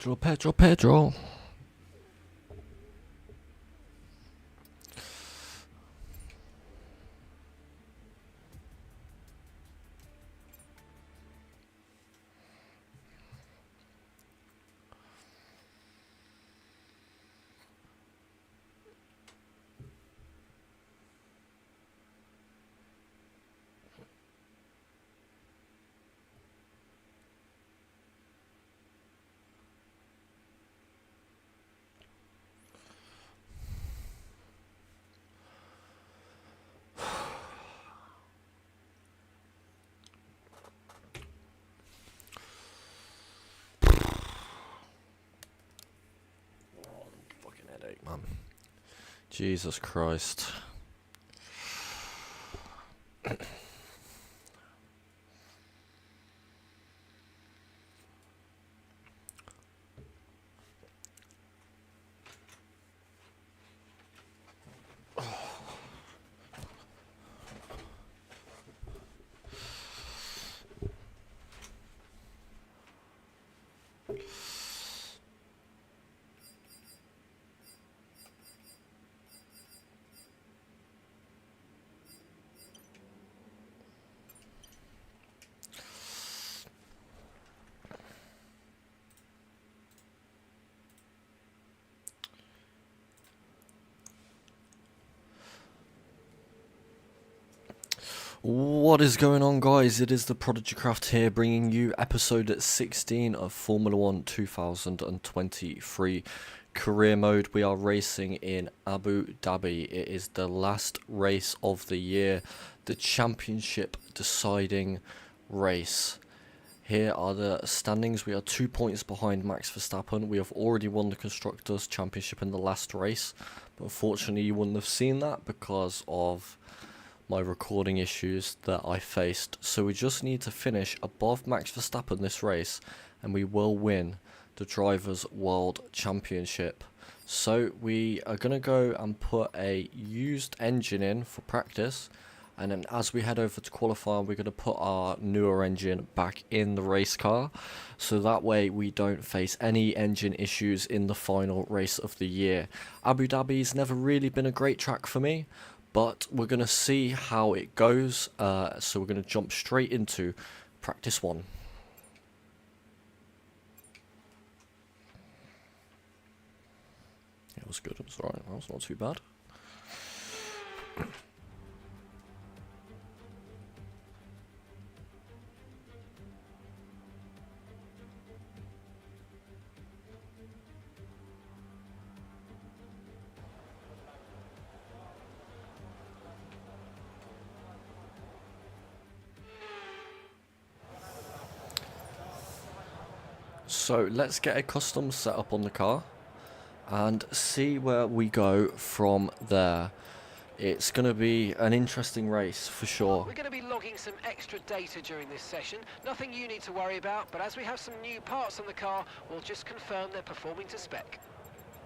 Pedro, Pedro. Fucking headache, man. Jesus Christ. What is going on, guys? It is the Prodigy Craft here, bringing you episode 16 of Formula 1 2023 career mode. We are racing in Abu Dhabi. It is the last race of the year, the championship deciding race. Here are the standings. We are 2 points behind Max Verstappen. We have already won the Constructors' Championship in the last race, but unfortunately you wouldn't have seen that because of my recording issues that I faced. So we just need to finish above Max Verstappen this race and we will win the Drivers' World Championship. So we are going to go and put a used engine in for practice, and then as we head over to qualify, we're going to put our newer engine back in the race car, so that way we don't face any engine issues in the final race of the year. Abu Dhabi's never really been a great track for me, but we're going to see how it goes, so we're going to jump straight into practice one. It was good, it was alright, that was not too bad. So let's get a custom set up on the car and see where we go from there. It's going to be an interesting race for sure. We're going to be logging some extra data during this session. Nothing you need to worry about, but as we have some new parts on the car, we'll just confirm they're performing to spec.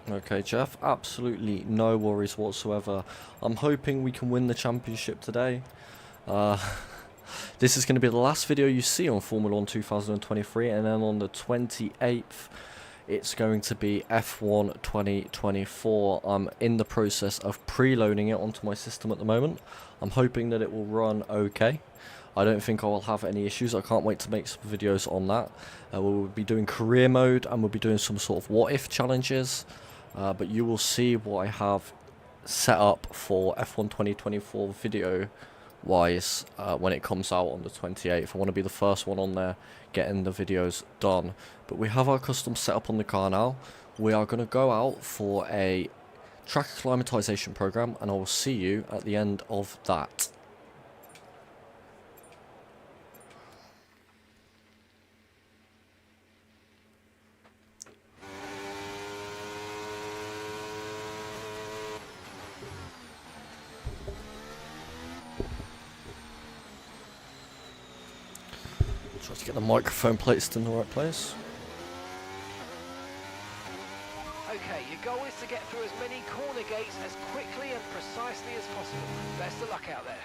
Okay, Jeff, absolutely no worries whatsoever. I'm hoping we can win the championship today. This is going to be the last video you see on Formula 1 2023, and then on the 28th, it's going to be F1 2024. I'm in the process of preloading it onto my system at the moment. I'm hoping that it will run okay. I don't think I will have any issues. I can't wait to make some videos on that. We'll be doing career mode, and we'll be doing some sort of what-if challenges. But you will see what I have set up for F1 2024 video wise when it comes out on the 28th. I want to be the first one on there getting the videos done. But we have our custom setup on the car now. We are going to go out for a track acclimatization program, and I will see you at the end of that. Try to get the microphone placed in the right place. Okay, your goal is to get through as many corner gates as quickly and precisely as possible. Best of luck out there.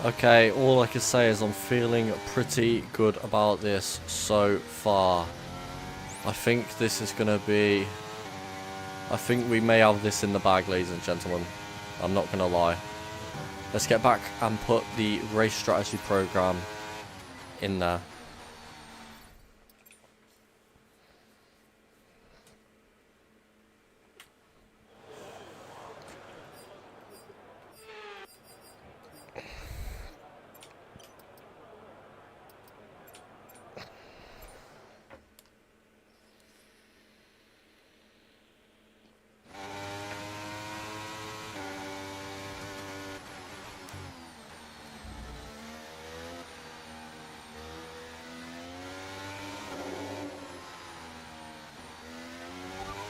Okay, all I can say is I'm feeling pretty good about this so far. I think this is going to be... I think we may have this in the bag, ladies and gentlemen. I'm not going to lie. Let's get back and put the race strategy program in there.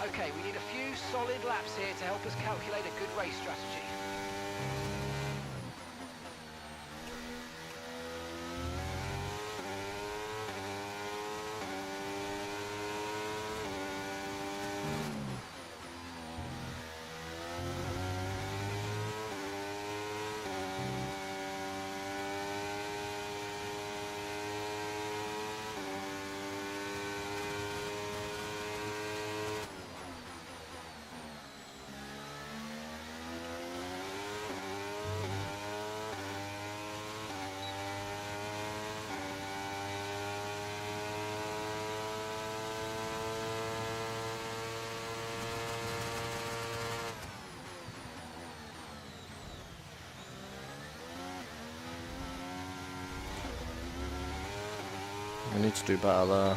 Okay, we need a few solid laps here to help us calculate a good race strategy. We need to do better there.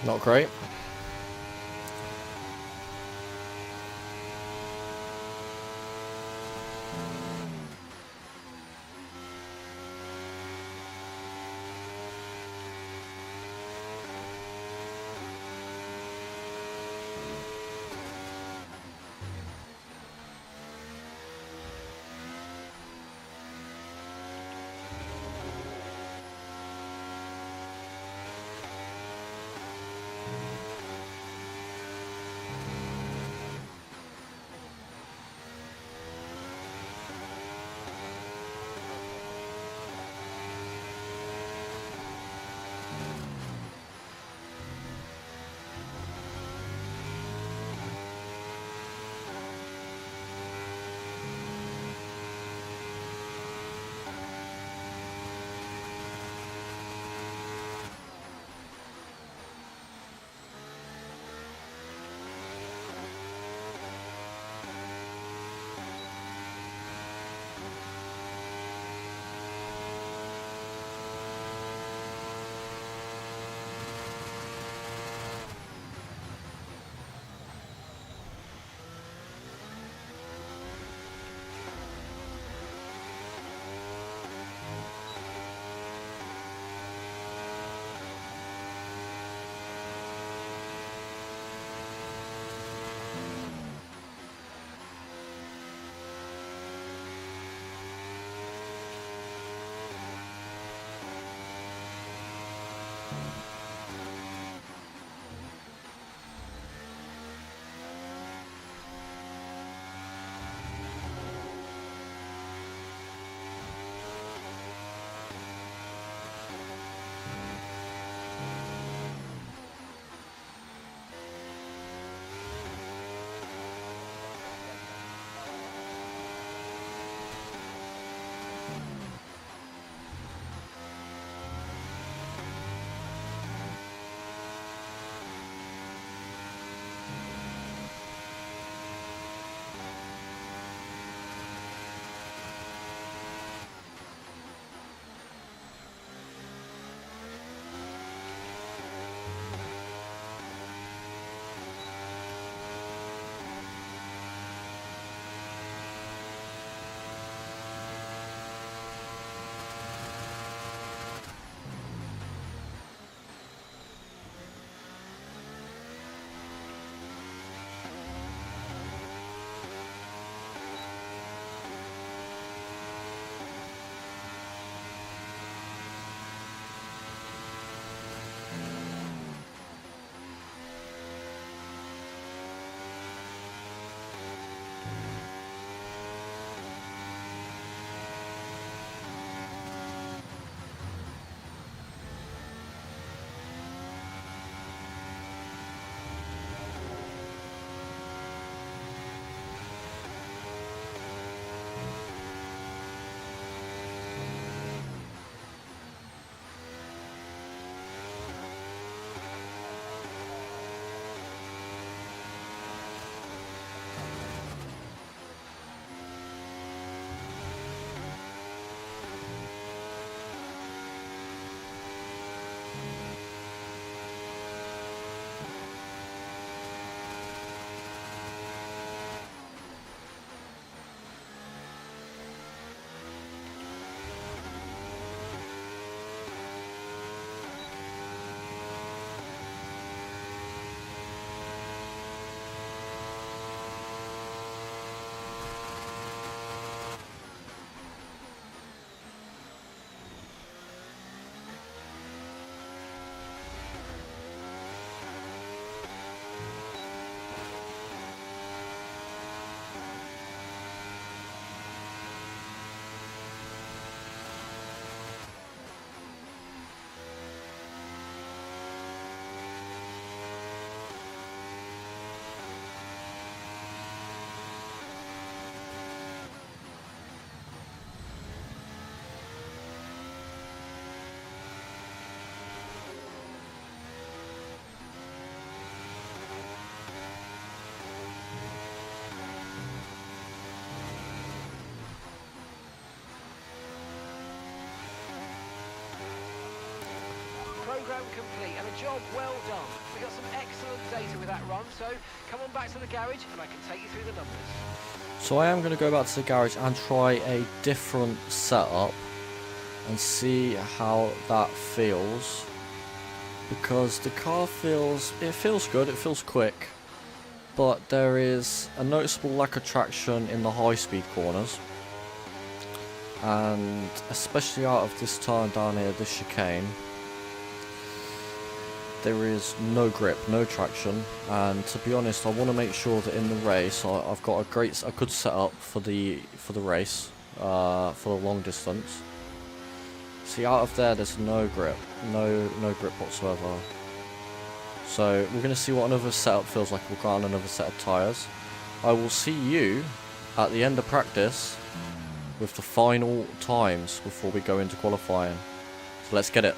Not great. Programme complete and a job well done. We got some excellent data with that run, so come on back to the garage and I can take you through the numbers. So I am going to go back to the garage and try a different setup and see how that feels, because the car feels good, it feels quick, but there is a noticeable lack of traction in the high speed corners, and especially out of this turn down here, this chicane, there is no grip, no traction, and to be honest, I want to make sure that in the race I've got a good setup for the race, for the long distance. See, out of there's no grip, no grip whatsoever. So we're going to see what another setup feels like. We'll go on another set of tyres. I will see you at the end of practice with the final times before we go into qualifying. So let's get it.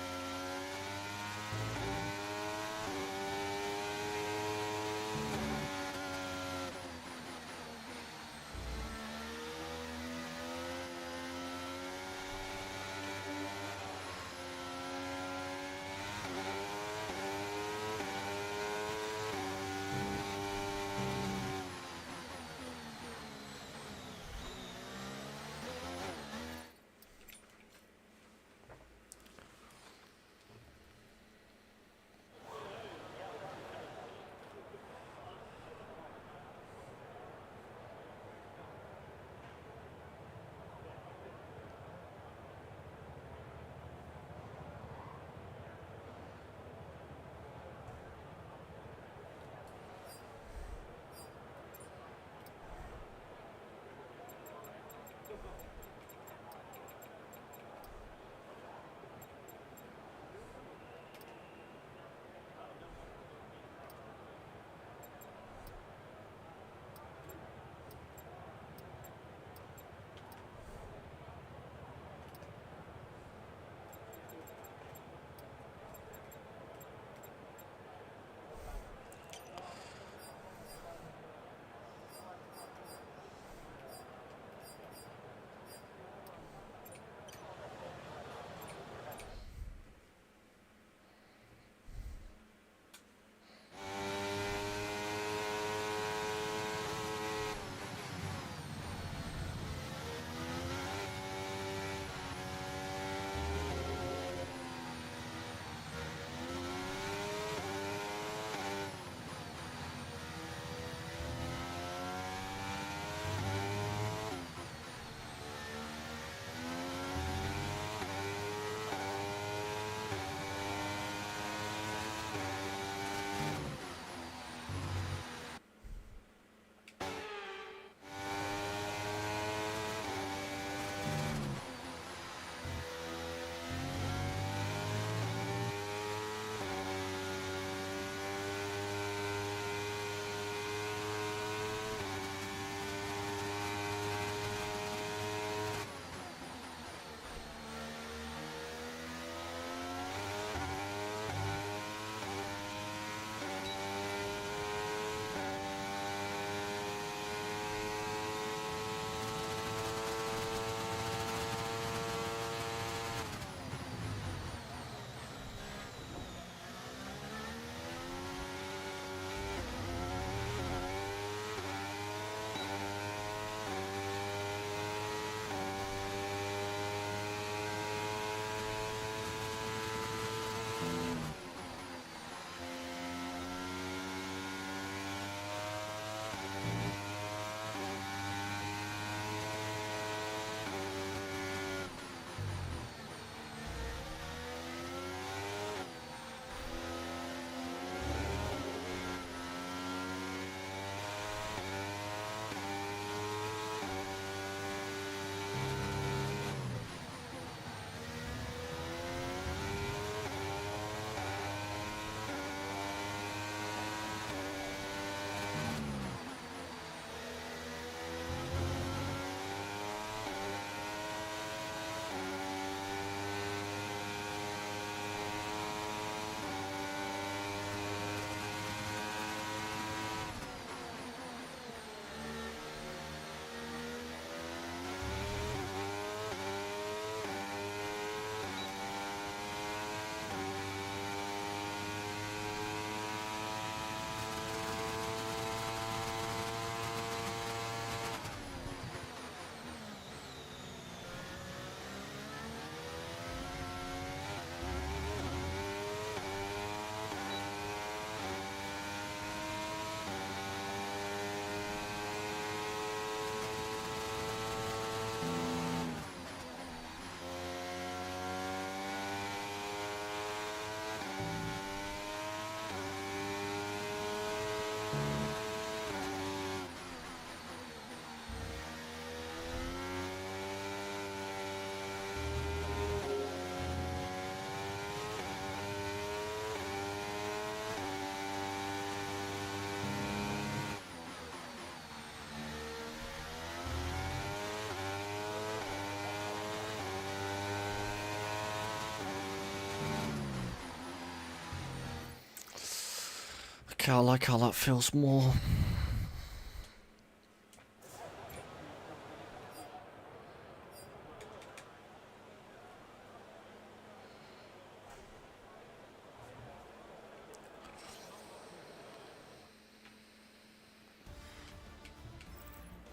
Okay, I like how that feels more.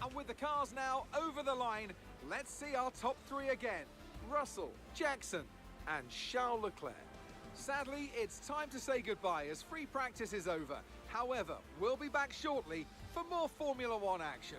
And with the cars now over the line, let's see our top three again. Russell, Jackson and Charles Leclerc. Sadly, it's time to say goodbye as free practice is over. However, we'll be back shortly for more Formula One action.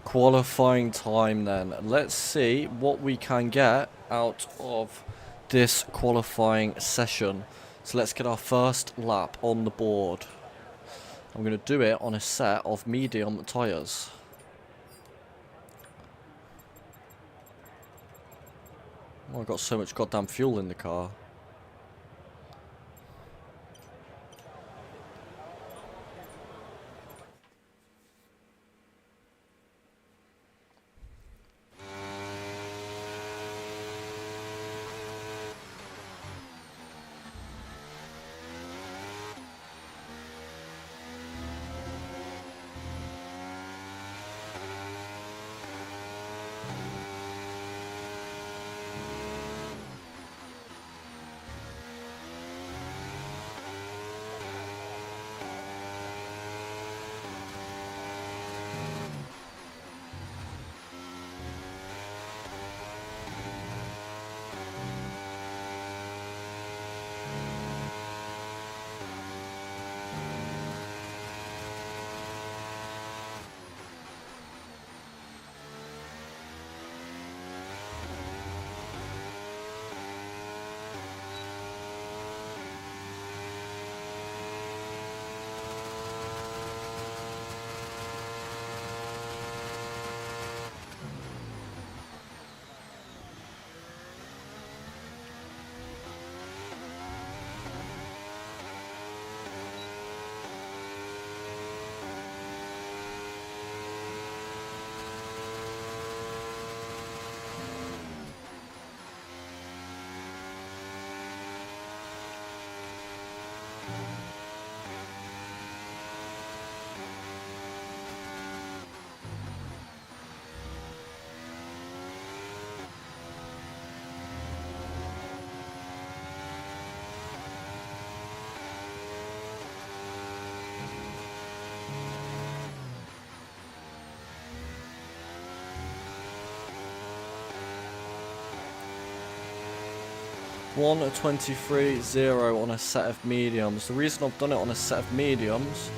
Qualifying time then. Let's see what we can get out of this qualifying session. So let's get our first lap on the board. I'm going to do it on a set of medium tyres. Oh, I've got so much goddamn fuel in the car. 1:23.0 on a set of mediums. The reason I've done it on a set of mediums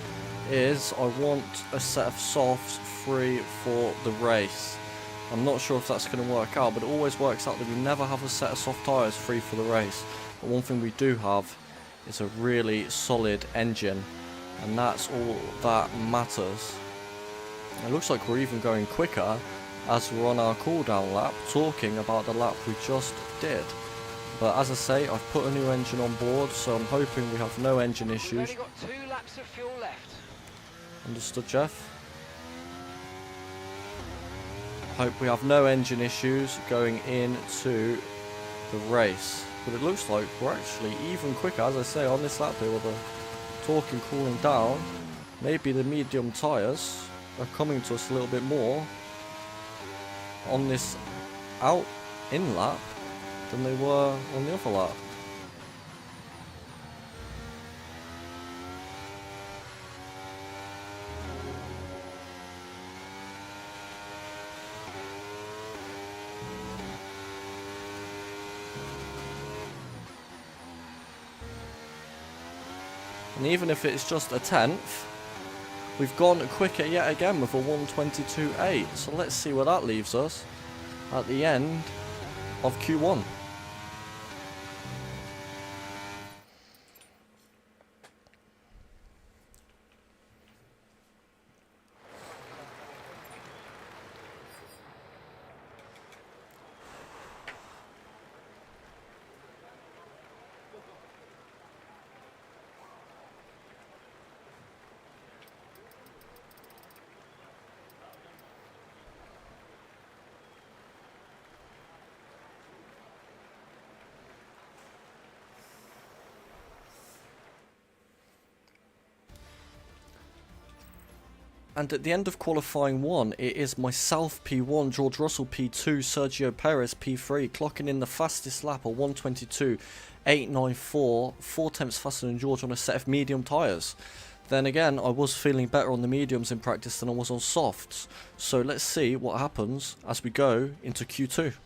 is I want a set of softs free for the race. I'm not sure if that's going to work out, but it always works out that we never have a set of soft tyres free for the race. But one thing we do have is a really solid engine, and that's all that matters. It looks like we're even going quicker as we're on our cooldown lap, talking about the lap we just did. But as I say, I've put a new engine on board, so I'm hoping we have no engine We've issues. only got 2 laps of fuel left. Understood, Jeff? Hope we have no engine issues going into the race. But it looks like we're actually even quicker, as I say, on this lap here with the talking cooling down. Maybe the medium tyres are coming to us a little bit more on this in lap than they were on the other lap. And even if it's just a tenth, we've gone quicker yet again with a 1:22.8. So let's see where that leaves us at the end of Q1. And at the end of qualifying 1, it is myself P1, George Russell P2, Sergio Perez P3, clocking in the fastest lap of 1:22.894, 4 tenths faster than George on a set of medium tyres. Then again, I was feeling better on the mediums in practice than I was on softs. So let's see what happens as we go into Q2.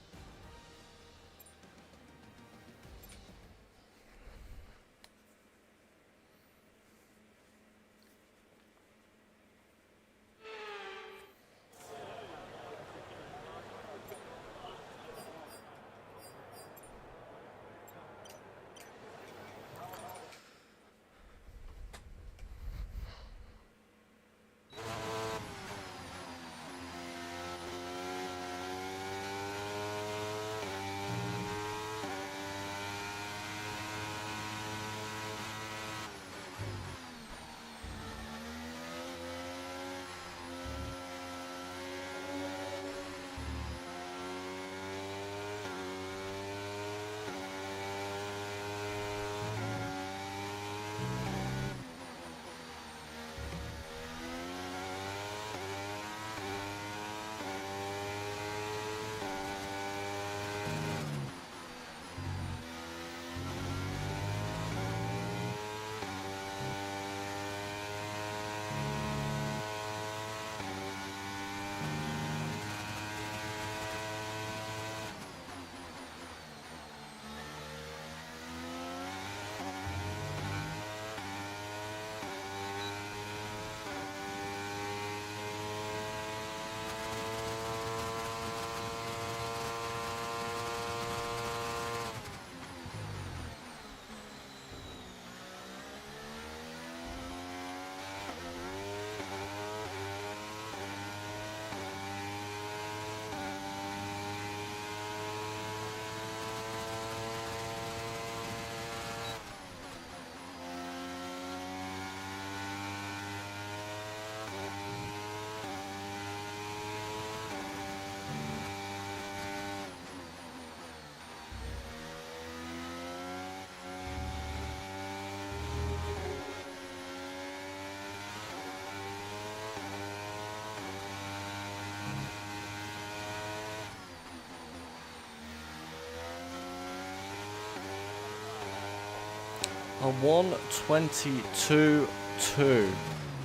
A 1:22.2,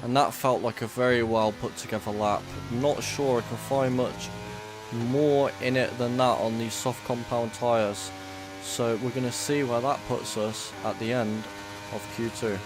and that felt like a very well put together lap. Not sure I can find much more in it than that on these soft compound tyres. So we're going to see where that puts us at the end of Q2.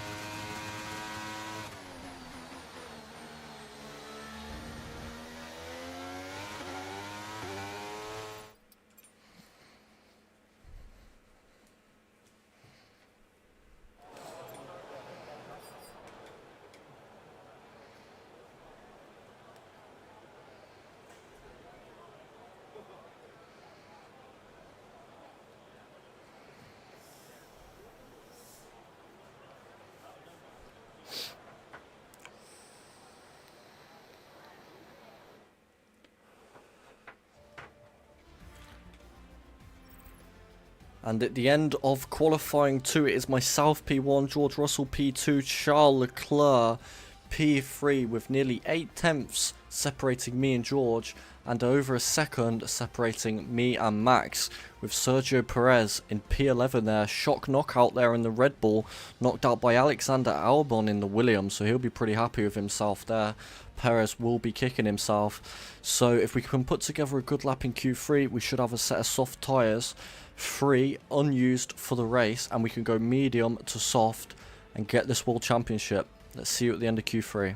And at the end of qualifying 2, it is myself P1, George Russell P2, Charles Leclerc P3, with nearly 8 tenths separating me and George, and over a second separating me and Max, with Sergio Perez in P11 there. Shock knockout there in the Red Bull, knocked out by Alexander Albon in the Williams, so he'll be pretty happy with himself there. Perez will be kicking himself. So if we can put together a good lap in Q3, we should have a set of soft tyres, 3 unused for the race, and we can go medium to soft and get this World Championship. Let's see you at the end of Q3.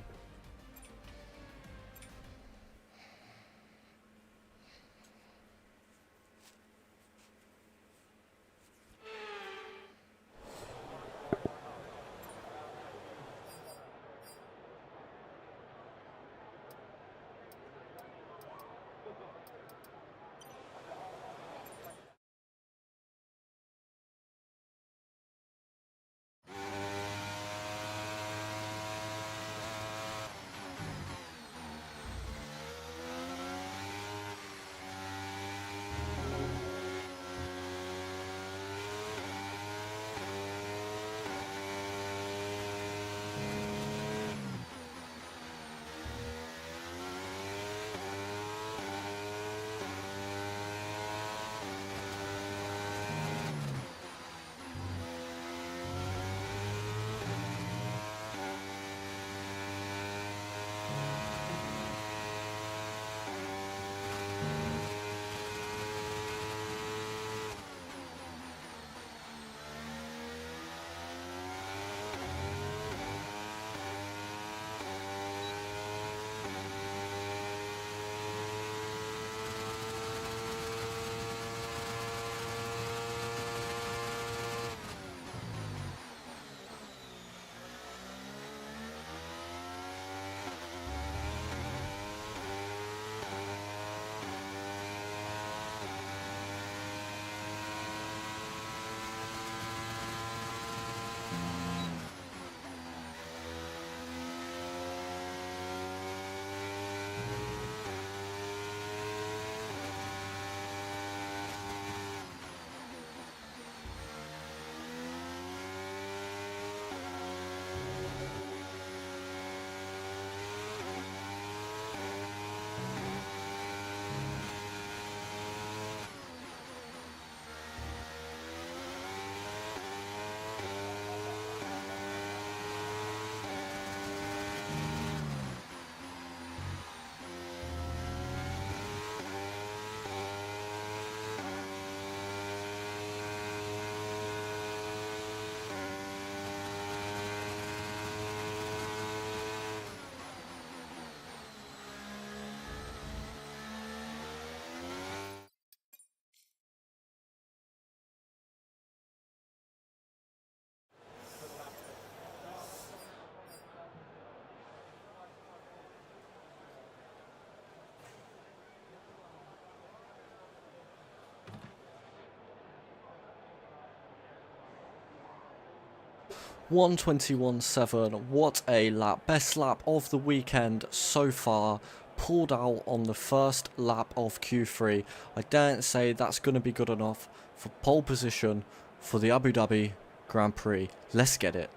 .121.7, what a lap, best lap of the weekend so far, pulled out on the first lap of Q3. I daren't say that's going to be good enough for pole position for the Abu Dhabi Grand Prix. Let's get it.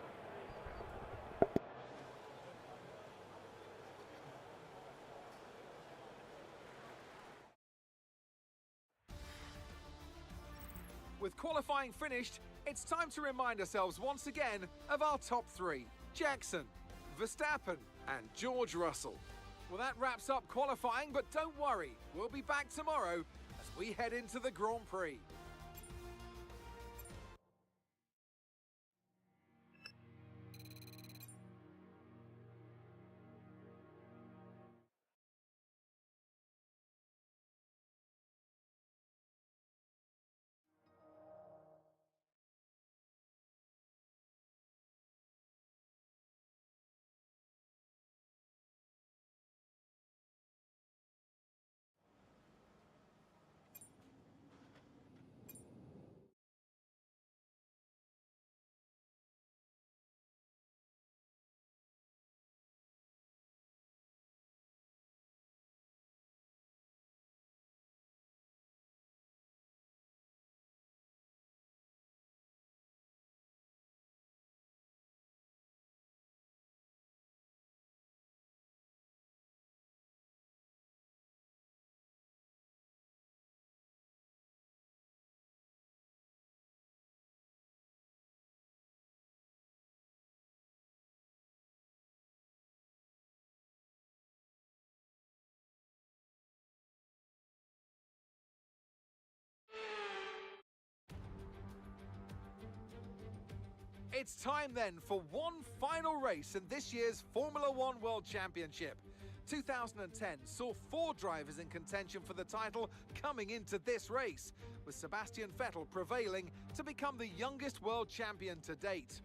With qualifying finished, it's time to remind ourselves once again of our top 3. Jackson, Verstappen and George Russell. Well, that wraps up qualifying, but don't worry, we'll be back tomorrow as we head into the Grand Prix. It's time then for one final race in this year's Formula One World Championship. 2010 saw 4 drivers in contention for the title coming into this race, with Sebastian Vettel prevailing to become the youngest world champion to date.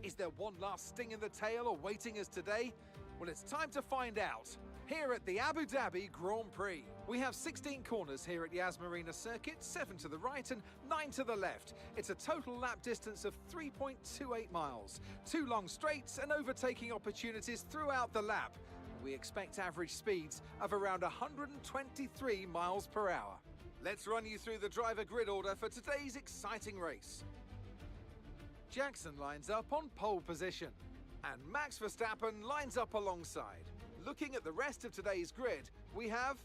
Is there one last sting in the tail awaiting us today? Well, it's time to find out. Here at the Abu Dhabi Grand Prix. We have 16 corners here at Yas Marina Circuit, 7 to the right and 9 to the left. It's a total lap distance of 3.28 miles, 2 long straights and overtaking opportunities throughout the lap. We expect average speeds of around 123 miles per hour. Let's run you through the driver grid order for today's exciting race. Jackson lines up on pole position, and Max Verstappen lines up alongside. Looking at the rest of today's grid, we have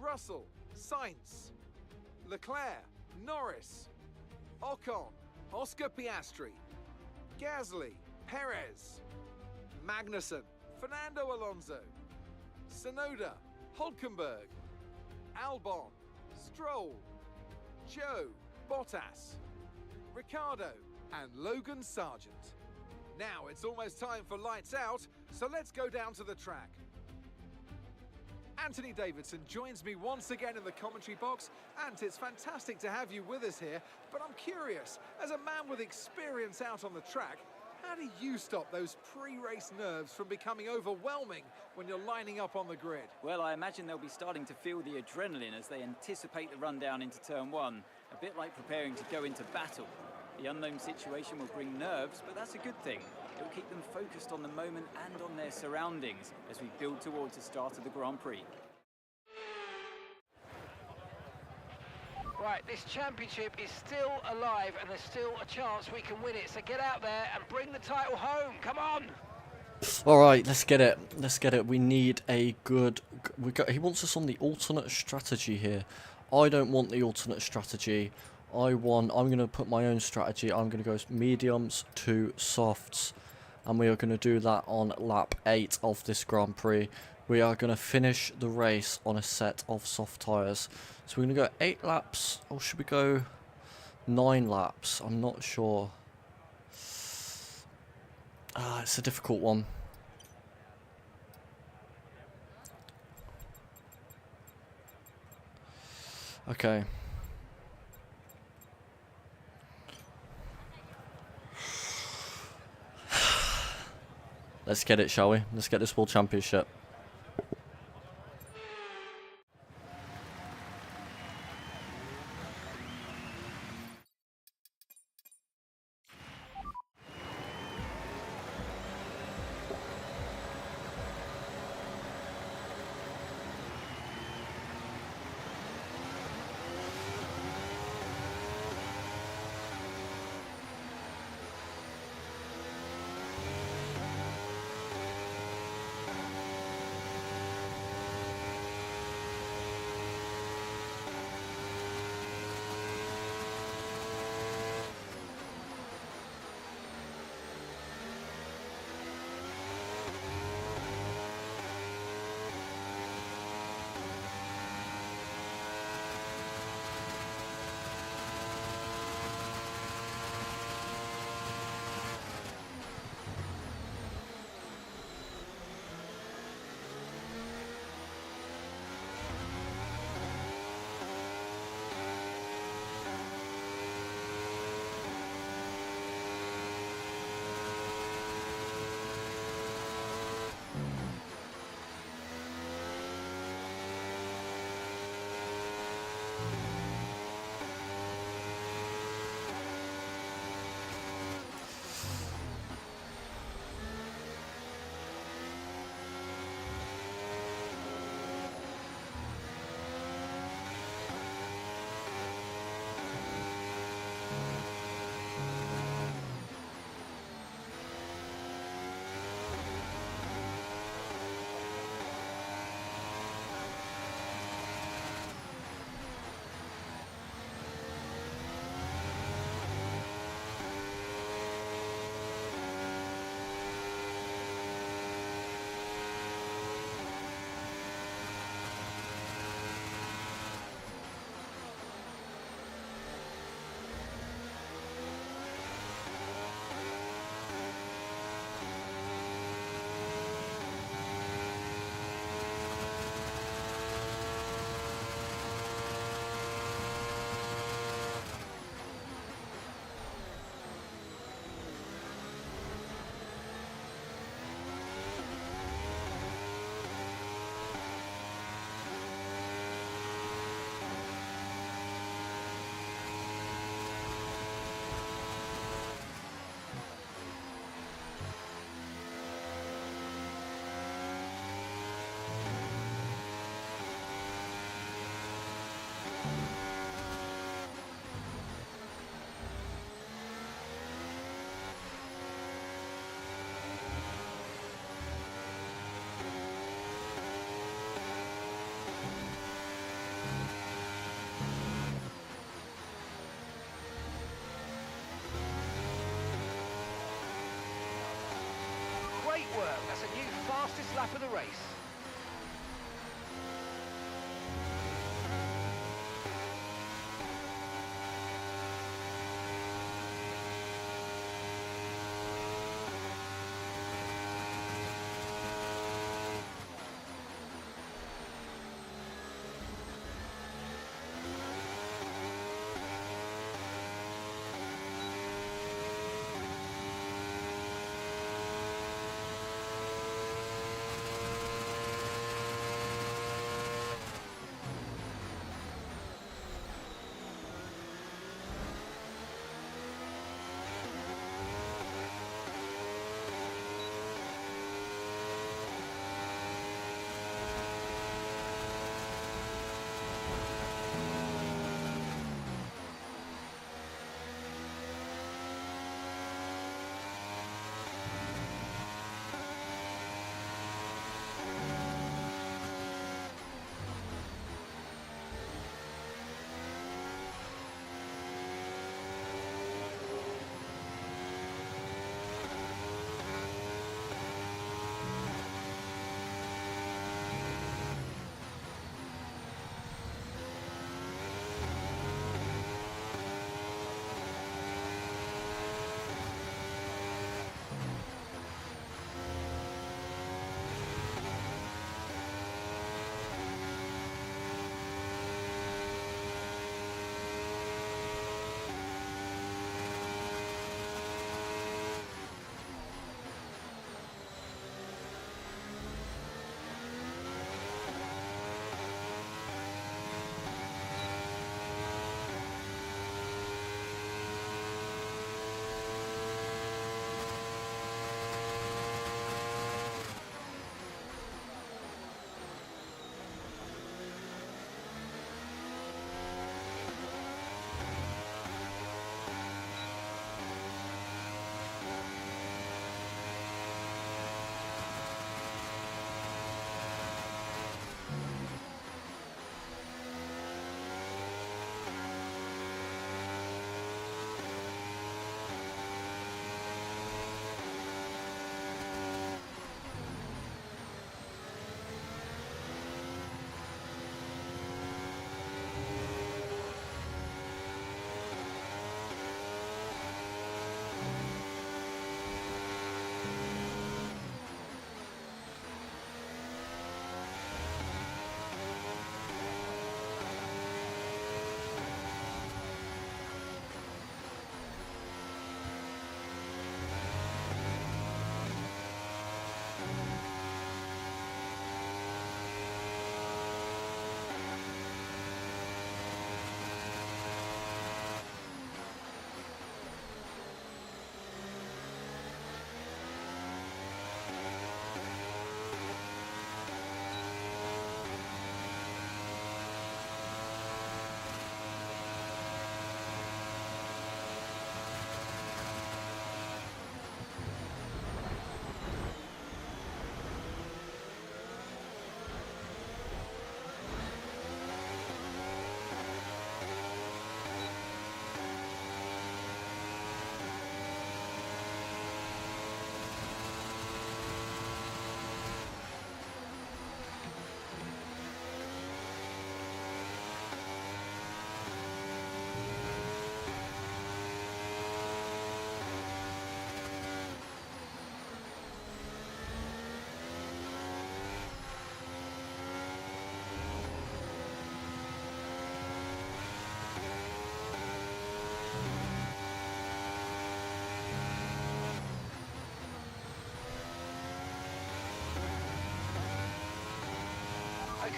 Russell, Sainz, Leclerc, Norris, Ocon, Oscar Piastri, Gasly, Perez, Magnussen, Fernando Alonso, Tsunoda, Hülkenberg, Albon, Stroll, Joe, Bottas, Ricciardo, and Logan Sargent. Now it's almost time for lights out, so let's go down to the track. Anthony Davidson joins me once again in the commentary box. Ant, it's fantastic to have you with us here, but I'm curious, as a man with experience out on the track, how do you stop those pre-race nerves from becoming overwhelming when you're lining up on the grid? Well, I imagine they'll be starting to feel the adrenaline as they anticipate the run down into turn 1, a bit like preparing to go into battle. The unknown situation will bring nerves, but that's a good thing. It'll keep them focused on the moment and on their surroundings as we build towards the start of the Grand Prix. Right, this championship is still alive and there's still a chance we can win it. So get out there and bring the title home. Come on! Alright, let's get it. Let's get it. We need a good... He wants us on the alternate strategy here. I don't want the alternate strategy. I'm going to put my own strategy. I'm going to go mediums to softs. And we are going to do that on lap 8 of this Grand Prix. We are going to finish the race on a set of soft tyres. So we're going to go 8 laps. Or should we go 9 laps? I'm not sure. It's a difficult one. Okay. Let's get it, shall we? Let's get this World Championship. lap of the race.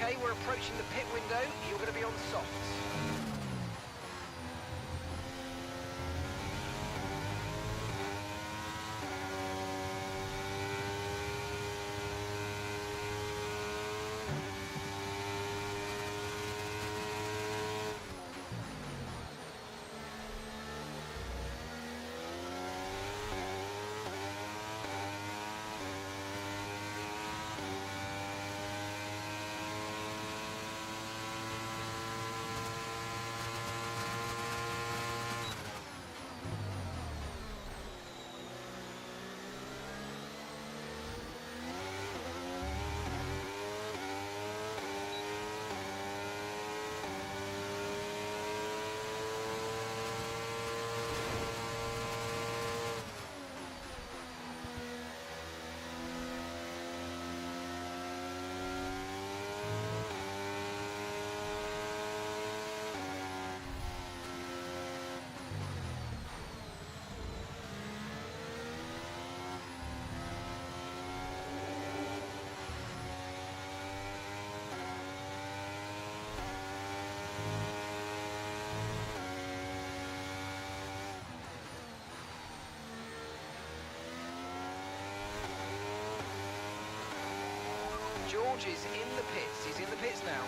Okay, we're approaching the pit window. You're going to be on softs. George is in the pits. He's in the pits now.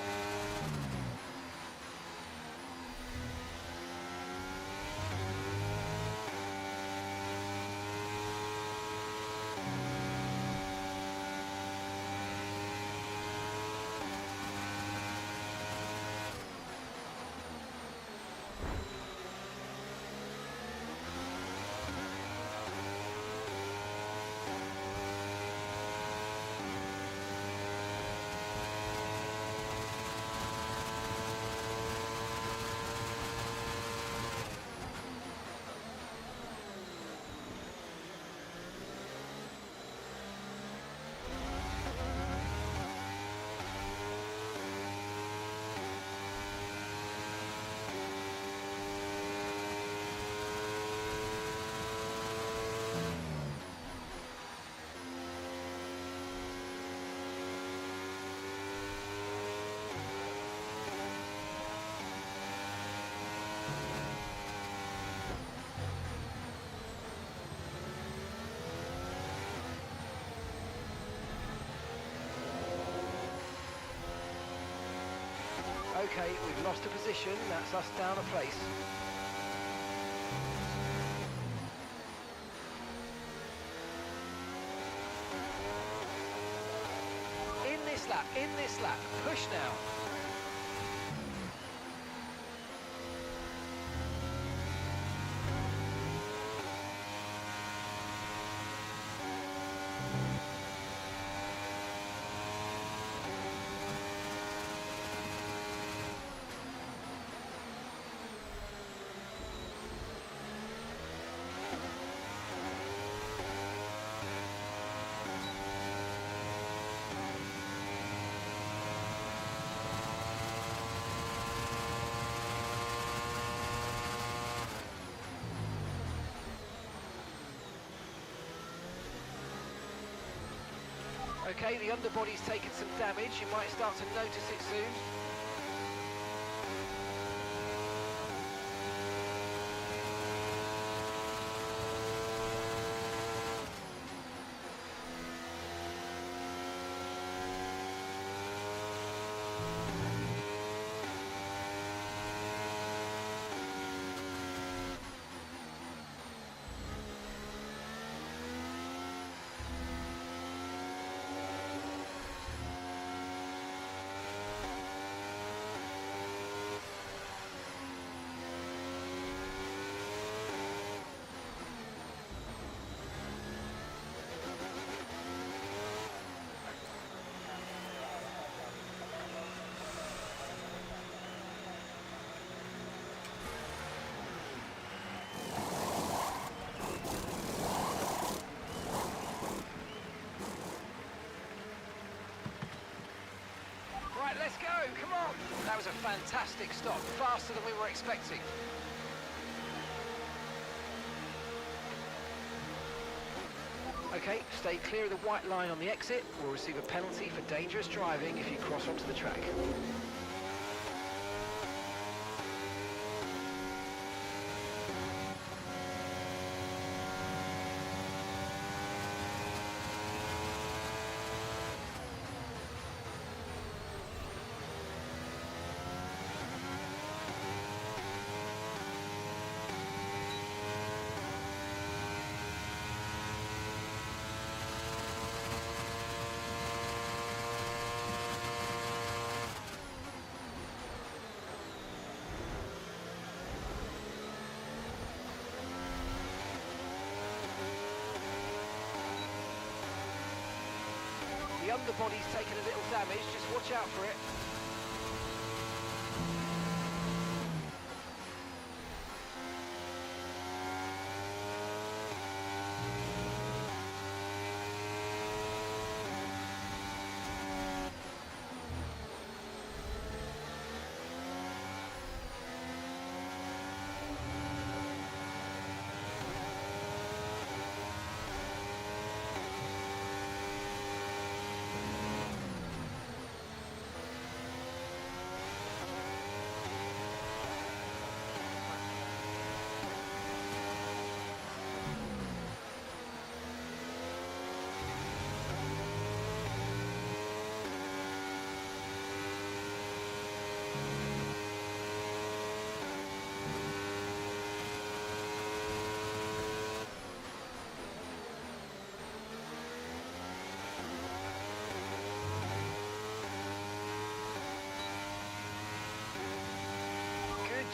Okay, we've lost a position, that's us down a place. In this lap, push now. Okay, the underbody's taken some damage. You might start to notice it soon. Right, let's go, come on! That was a fantastic stop, faster than we were expecting. Okay, stay clear of the white line on the exit. We'll receive a penalty for dangerous driving if you cross onto the track. The underbody's taken a little damage, just watch out for it.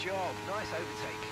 job. Nice overtake.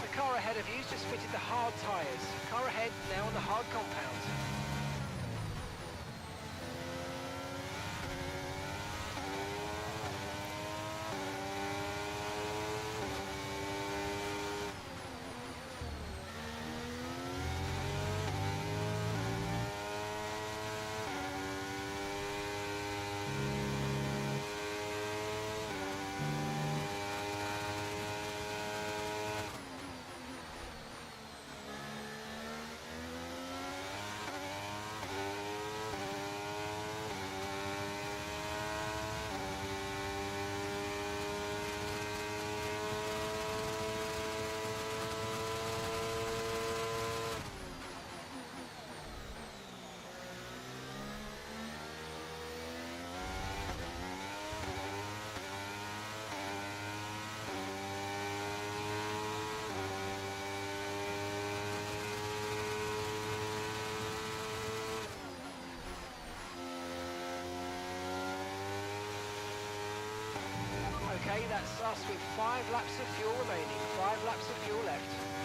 The car ahead of you's just fitted the hard tyres. Car ahead now on the hard compound. Okay, that's us with 5 laps of fuel remaining. 5 laps of fuel left.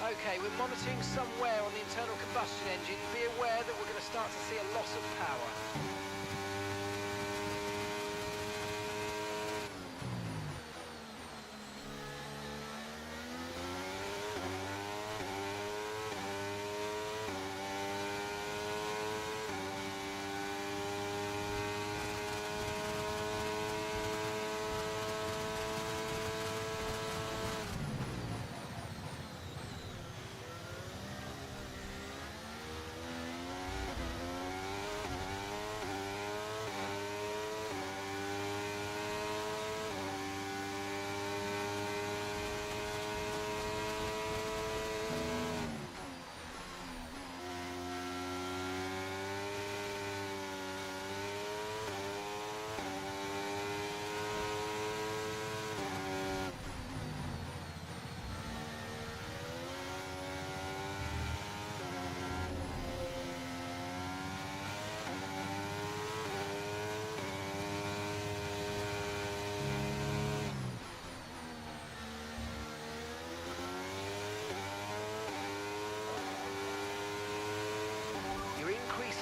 Okay, we're monitoring some wear on the internal combustion engine. Be aware that we're going to start to see a loss of power.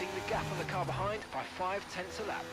The gap on the car behind by 0.5 a lap.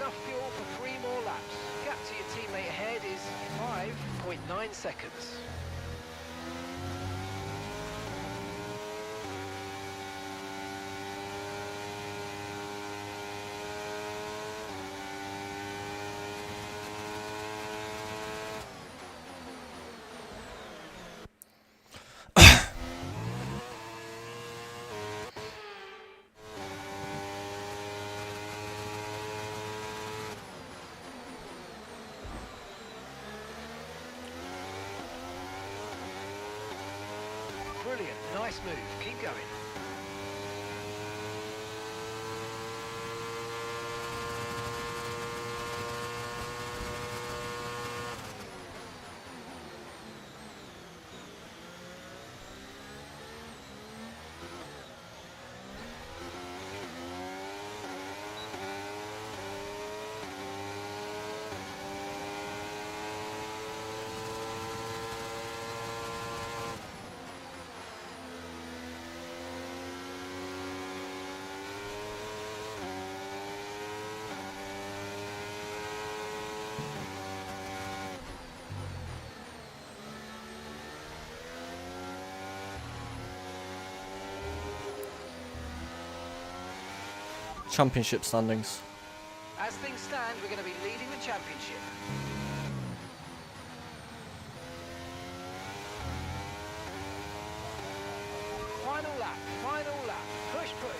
enough fuel for 3 more laps. Gap to your teammate ahead is 5.9 seconds. Brilliant, nice move, keep going. Championship standings. As things stand, we're going to be leading the championship. Final lap, push, push.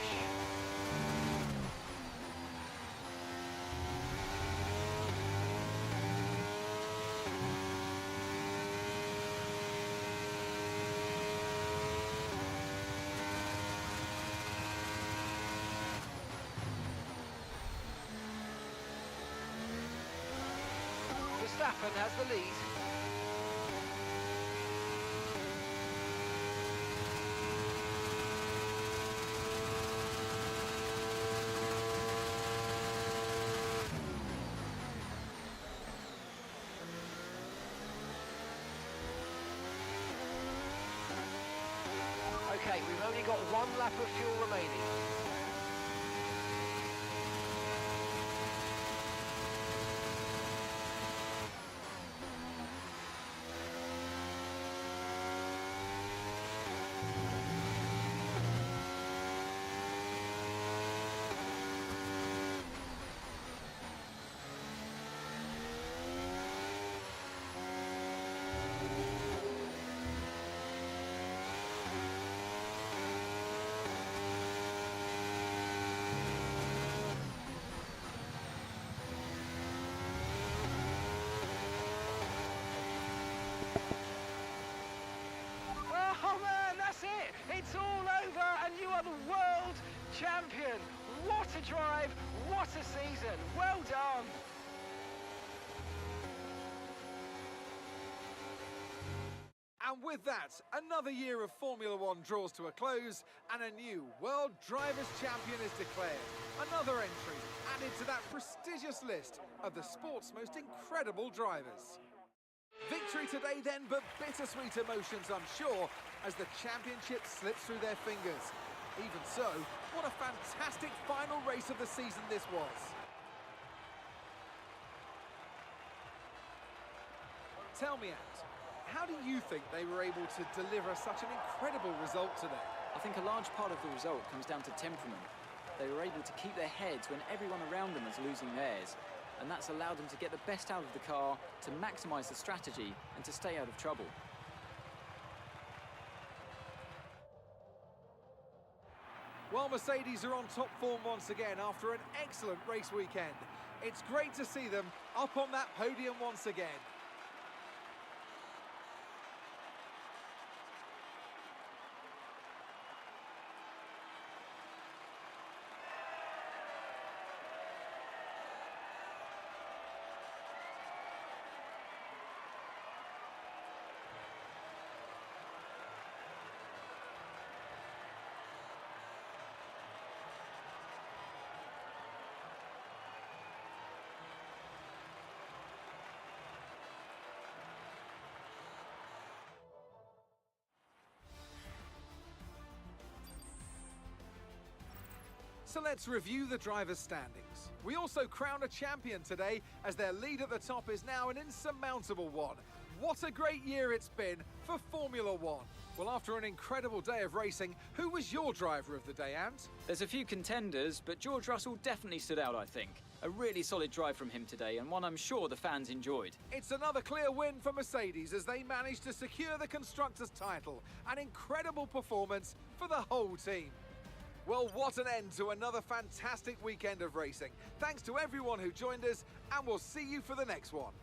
Verstappen has the lead. Okay, we've only got 1 lap of fuel remaining. It's all over and you are the world champion. What a drive, what a season. Well done. And with that, another year of Formula One draws to a close and a new World Drivers' Champion is declared. Another entry added to that prestigious list of the sport's most incredible drivers. Victory today then, but bittersweet emotions, I'm sure, as the championship slips through their fingers. Even so, what a fantastic final race of the season this was. Tell me, Ant, how do you think they were able to deliver such an incredible result today? I think a large part of the result comes down to temperament. They were able to keep their heads when everyone around them is losing theirs, and that's allowed them to get the best out of the car, to maximise the strategy, and to stay out of trouble. Well, Mercedes are on top form once again after an excellent race weekend. It's great to see them up on that podium once again. So let's review the drivers' standings. We also crown a champion today, as their lead at the top is now an insurmountable one. What a great year it's been for Formula One. Well, after an incredible day of racing, who was your driver of the day, Ant? There's a few contenders, but George Russell definitely stood out, I think. A really solid drive from him today, and one I'm sure the fans enjoyed. It's another clear win for Mercedes as they managed to secure the Constructors' title. An incredible performance for the whole team. Well, what an end to another fantastic weekend of racing. Thanks to everyone who joined us, and we'll see you for the next one.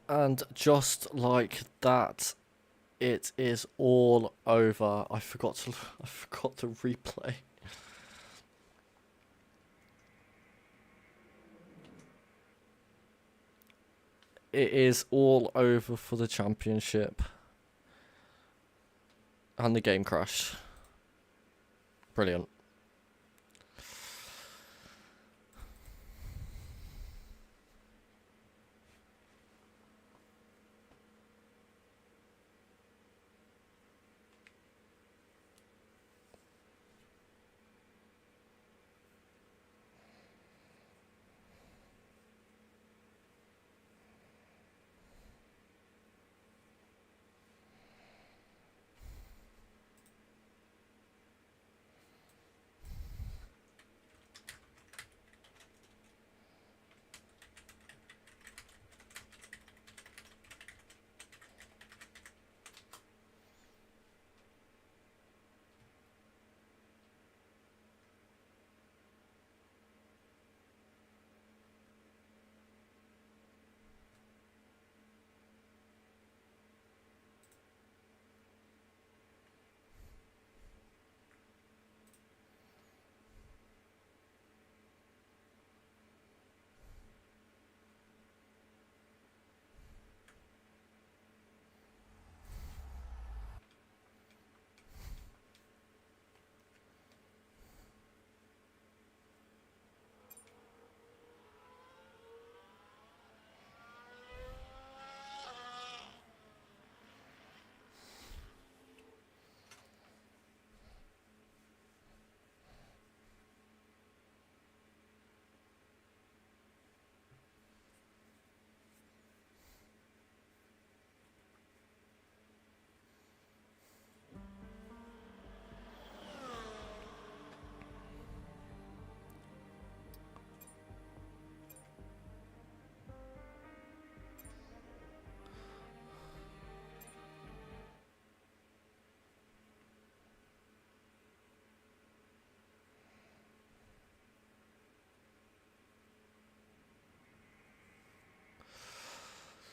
And just like that, it is all over. I forgot to replay. It is all over for the championship. And the game crashed. Brilliant.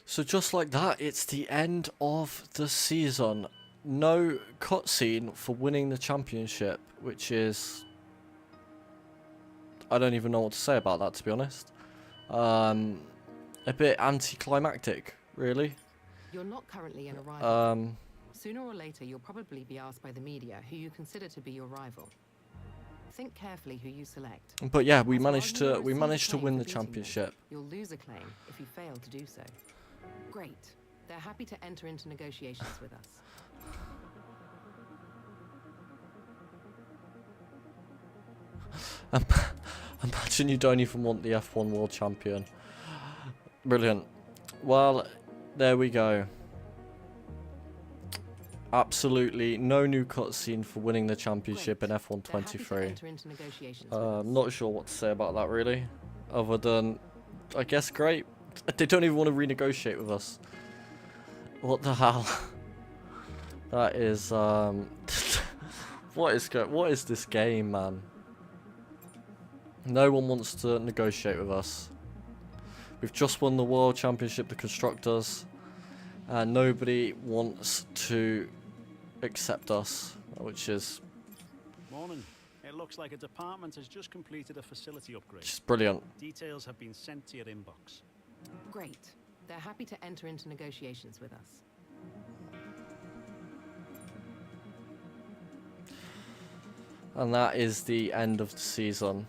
So just like that, it's the end of the season. No cutscene for winning the championship, which is... I don't even know what to say about that, to be honest. A bit anticlimactic, really. You're not currently in a rival. Sooner or later, you'll probably be asked by the media who you consider to be your rival. Think carefully who you select. But yeah, we As managed while you to receive win claim the for beating them, championship. You'll lose a claim if you fail to do so. Great. They're happy to enter into negotiations with us. Imagine you don't even want the F1 World Champion. Brilliant. Well, there we go. Absolutely no new cutscene for winning the championship in F1 23. I'm not sure what to say about that, really. Other than, I guess, great. They don't even want to renegotiate with us. What the hell? That is, what is this game, man? No one wants to negotiate with us. We've just won the World Championship, the Constructors, and nobody wants to accept us, which is... Morning. It looks like a department has just completed a facility upgrade. Just brilliant. Details have been sent to your inbox. Great. They're happy to enter into negotiations with us. And that is the end of the season.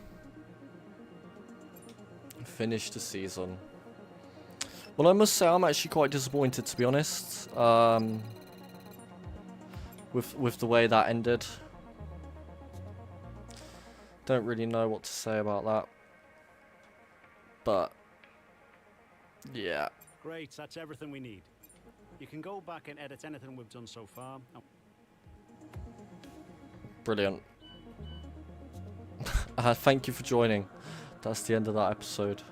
finish the season. Well, I must say I'm actually quite disappointed, to be honest, with the way that ended. Don't really know what to say about that, but yeah. Great, that's everything we need. You can go back and edit anything we've done so far. Brilliant. Thank you for joining. That's the end of that episode.